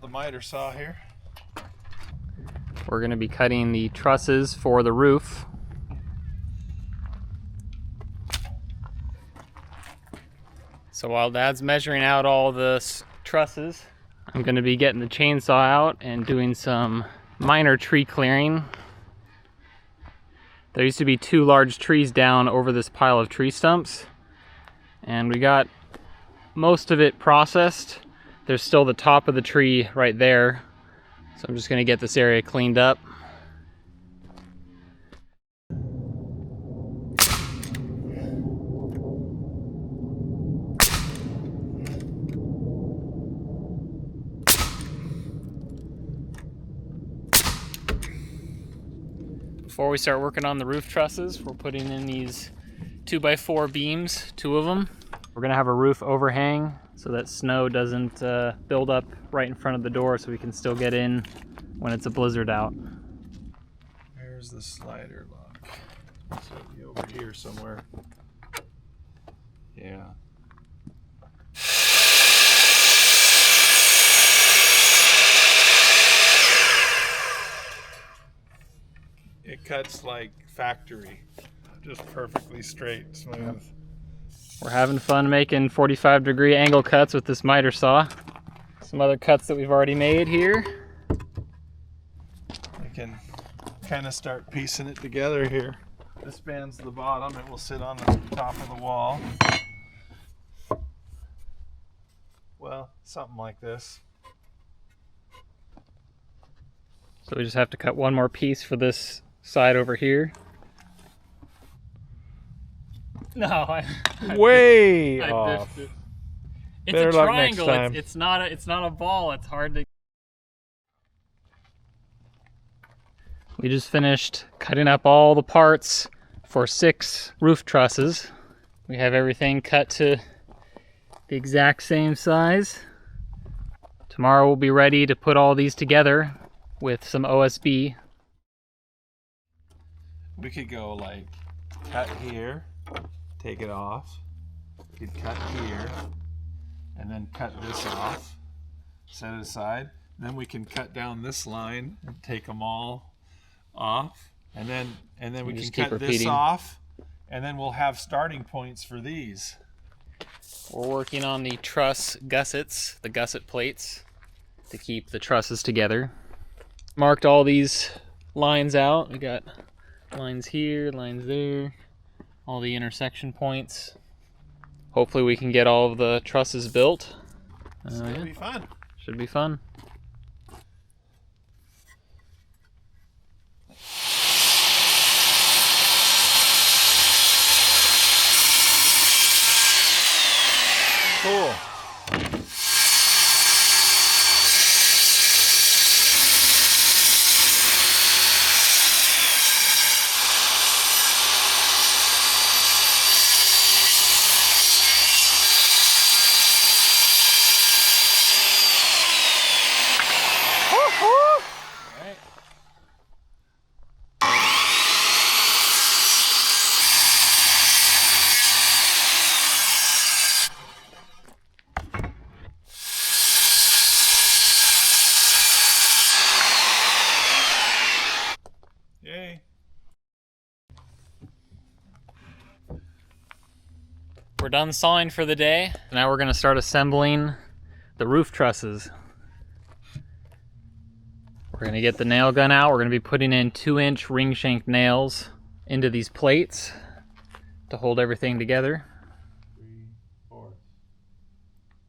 the miter saw here. We're going to be cutting the trusses for the roof. So while Dad's measuring out all the trusses, I'm going to be getting the chainsaw out and doing some minor tree clearing. There used to be 2 large trees down over this pile of tree stumps, and we got most of it processed. There's still the top of the tree right there, so I'm just going to get this area cleaned up. Before we start working on the roof trusses, we're putting in these 2x4 beams, 2 of them. We're gonna have a roof overhang so that snow doesn't build up right in front of the door, so we can still get in when it's a blizzard out. There's the slider lock. So it'll be over here somewhere. Yeah. It cuts like factory, just perfectly straight, smooth. We're having fun making 45-degree angle cuts with this miter saw. Some other cuts that we've already made here. We can kind of start piecing it together here. This spans the bottom, it will sit on the top of the wall. Well, something like this. So we just have to cut one more piece for this side over here. No, way I off. it. It's Better a luck triangle. next time. It's not a ball. It's hard to. We just finished cutting up all the parts for 6 roof trusses. We have everything cut to the exact same size. Tomorrow we'll be ready to put all these together with some OSB. We could go like cut here, take it off. We could cut here, and then cut this off, set it aside. Then we can cut down this line and take them all off, and then we can cut this off, and then we'll have starting points for these. We're working on the truss gussets, the gusset plates, to keep the trusses together. Marked all these lines out. We got lines here, lines there, all the intersection points. Hopefully we can get all of the trusses built. It's gonna be fun. Should be fun. Cool. Yay. We're done sawing for the day. Now we're gonna start assembling the roof trusses. We're gonna get the nail gun out. We're gonna be putting in 2-inch ring shank nails into these plates to hold everything together. 3/4.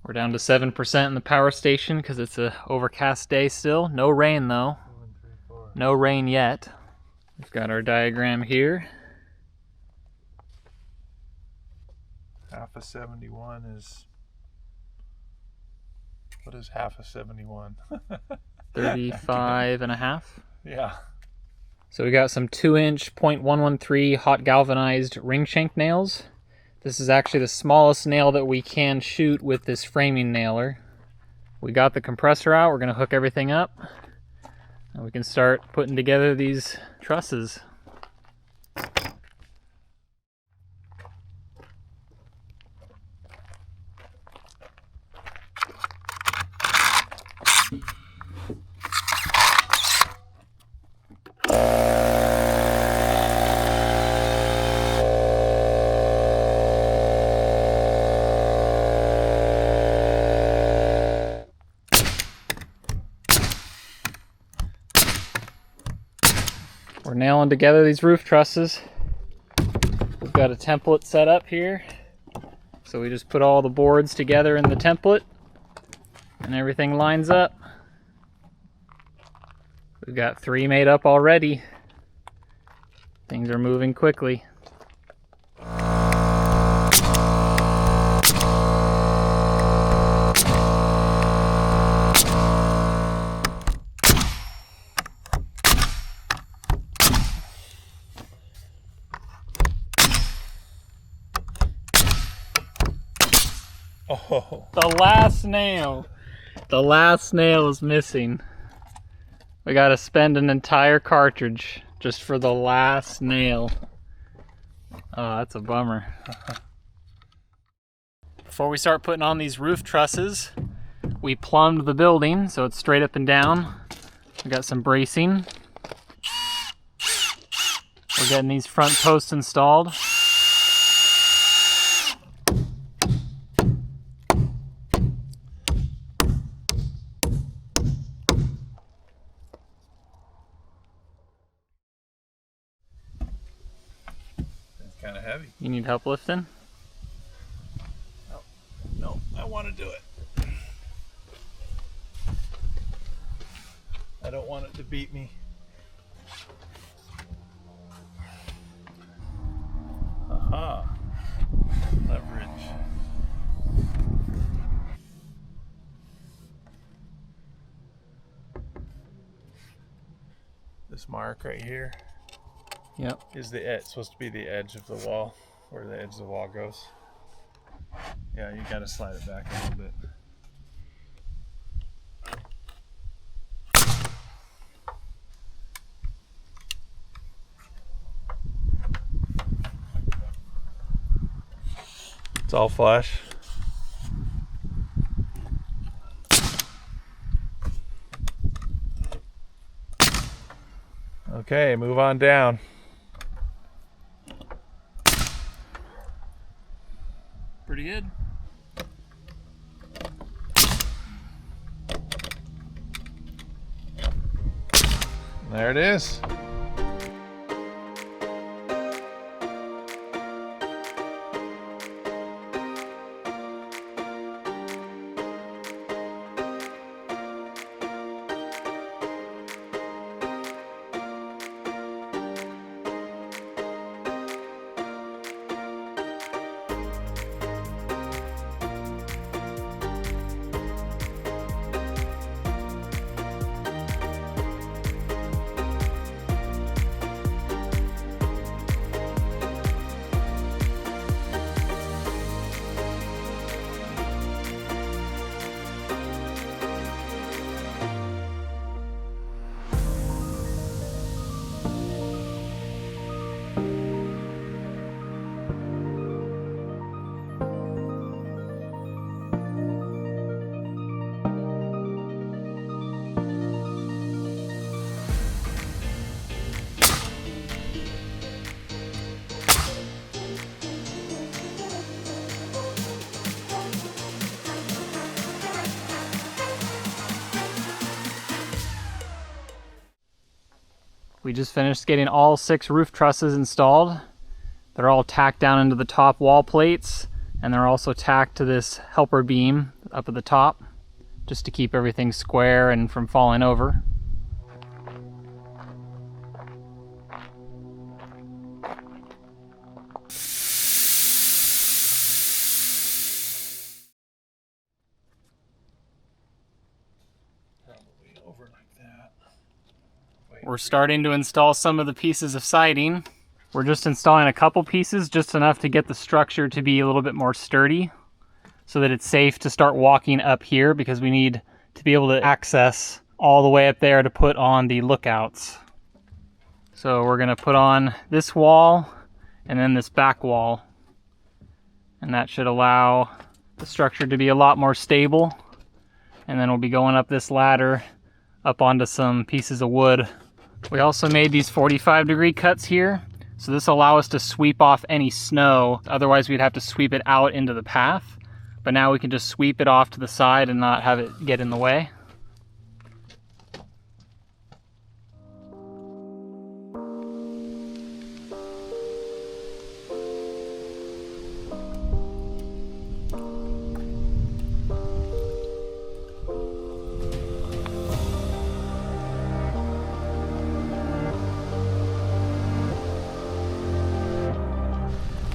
We're down to 7% in the power station because it's an overcast day still. No rain though. 2 3/4. No rain yet. We've got our diagram here. Half of 71 is, what is half of 71? 35 and a half. Yeah. So we got some 2-inch 0.113 hot galvanized ring shank nails. This is actually the smallest nail that we can shoot with this framing nailer. We got the compressor out. We're going to hook everything up, and we can start putting together these trusses. We're nailing together these roof trusses. We've got a template set up here. So we just put all the boards together in the template and everything lines up. We've got 3 made up already. Things are moving quickly. Oh, The last nail. The last nail is missing. We gotta spend an entire cartridge just for the last nail. Oh, that's a bummer. Before we start putting on these roof trusses, we plumbed the building so it's straight up and down. We got some bracing. We're getting these front posts installed. it's kind of heavy. You need help lifting? No, I want to do it. I don't want it to beat me. Aha. Leverage. This mark right here Yep. is the edge, supposed to be the edge of the wall, where the edge of the wall goes. Yeah, you gotta slide it back a little bit. It's all flush. Okay, move on down. Pretty good. There it is. We just finished getting all 6 roof trusses installed. They're all tacked down into the top wall plates, and they're also tacked to this helper beam up at the top, just to keep everything square and from falling over. Probably over like that. We're starting to install some of the pieces of siding. We're just installing a couple pieces, just enough to get the structure to be a little bit more sturdy so that it's safe to start walking up here, because we need to be able to access all the way up there to put on the lookouts. So we're gonna put on this wall and then this back wall, and that should allow the structure to be a lot more stable. And then we'll be going up this ladder up onto some pieces of wood. We also made these 45-degree cuts here, so this will allow us to sweep off any snow. Otherwise we'd have to sweep it out into the path, but now we can just sweep it off to the side and not have it get in the way.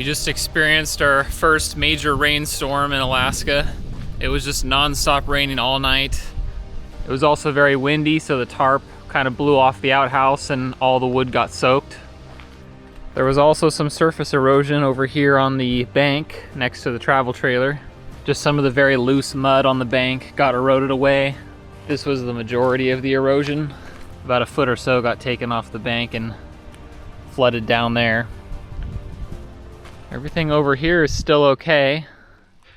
We just experienced our first major rainstorm in Alaska. It was just non-stop raining all night. It was also very windy, so the tarp kind of blew off the outhouse and all the wood got soaked. There was also some surface erosion over here on the bank next to the travel trailer. Just some of the very loose mud on the bank got eroded away. This was the majority of the erosion. About a foot or so got taken off the bank and flooded down there. Everything over here is still okay.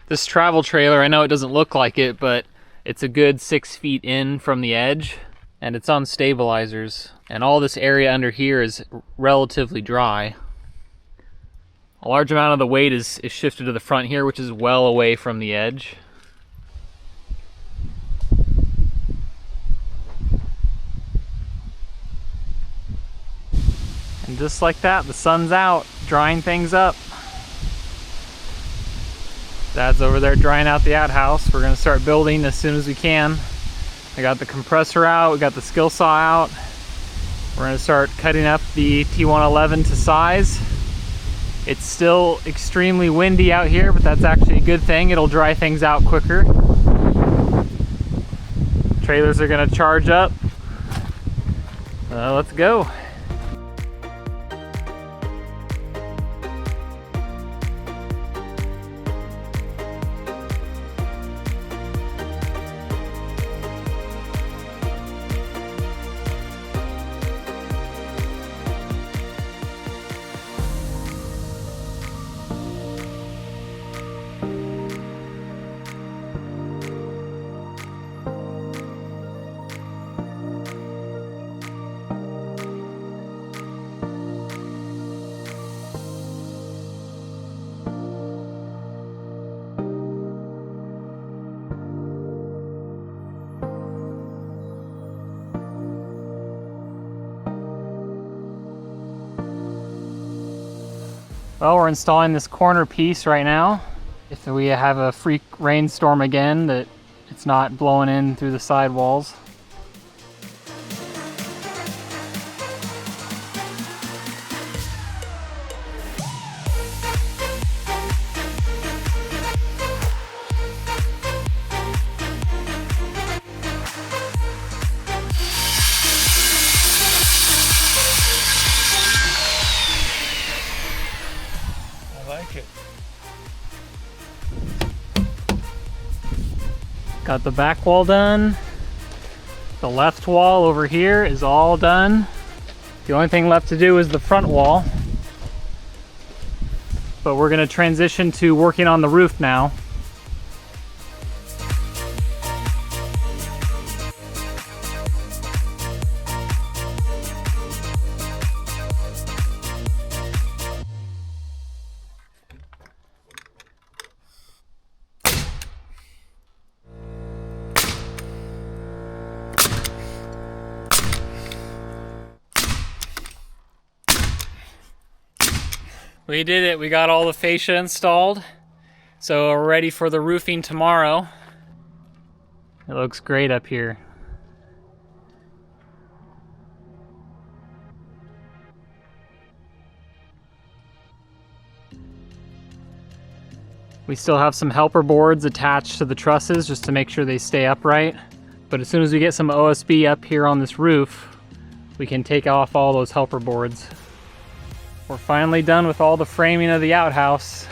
This travel trailer, I know it doesn't look like it, but it's a good 6 feet in from the edge, and it's on stabilizers. And all this area under here is relatively dry. A large amount of the weight is shifted to the front here, which is well away from the edge. And just like that, the sun's out, drying things up. Dad's over there drying out the outhouse. We're gonna start building as soon as we can. I got the compressor out, we got the skill saw out. We're gonna start cutting up the T111 to size. It's still extremely windy out here, but that's actually a good thing. It'll dry things out quicker. Trailers are gonna charge up. Let's go. Well, we're installing this corner piece right now. If we have a freak rainstorm again, that it's not blowing in through the side walls. Got the back wall done. The left wall over here is all done. The only thing left to do is the front wall. But we're gonna transition to working on the roof now. We did it, we got all the fascia installed. So we're ready for the roofing tomorrow. It looks great up here. We still have some helper boards attached to the trusses just to make sure they stay upright. But as soon as we get some OSB up here on this roof, we can take off all those helper boards. We're finally done with all the framing of the outhouse.